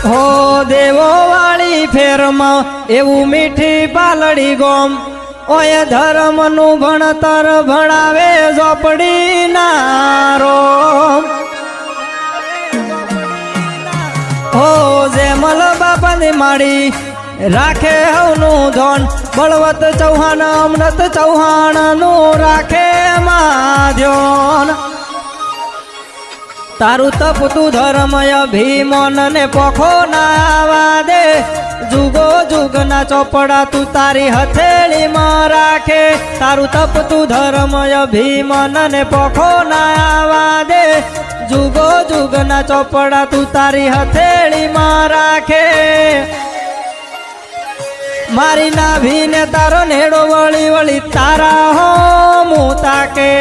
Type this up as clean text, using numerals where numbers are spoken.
હો દેવો વાળી ફેરમાં એવું મીઠી પાલડી ગોમ ઓય ધર્મનું ભણતર ભણાવે ઝોપડી નારો હો જેમલ બાપાની માડી રાખે હવનું ધોન બળવત ચૌહાણ અમૃત ચૌહાણ નું રાખે માધ્યોન તારું તપતું ધર્મય ભીમોન ને પોખો ના આવા દે જુગો જુગના ચોપડા તું તારી હથેળીમાં રાખે તારું તપતું ધર્મય ભીમોન ને પોખો ના આવા દે જુગો જુગના ચોપડા તું તારી હથેળીમાં રાખે મારી નાભીને તારો નેડો વળી વળી તારા હો મું તાકે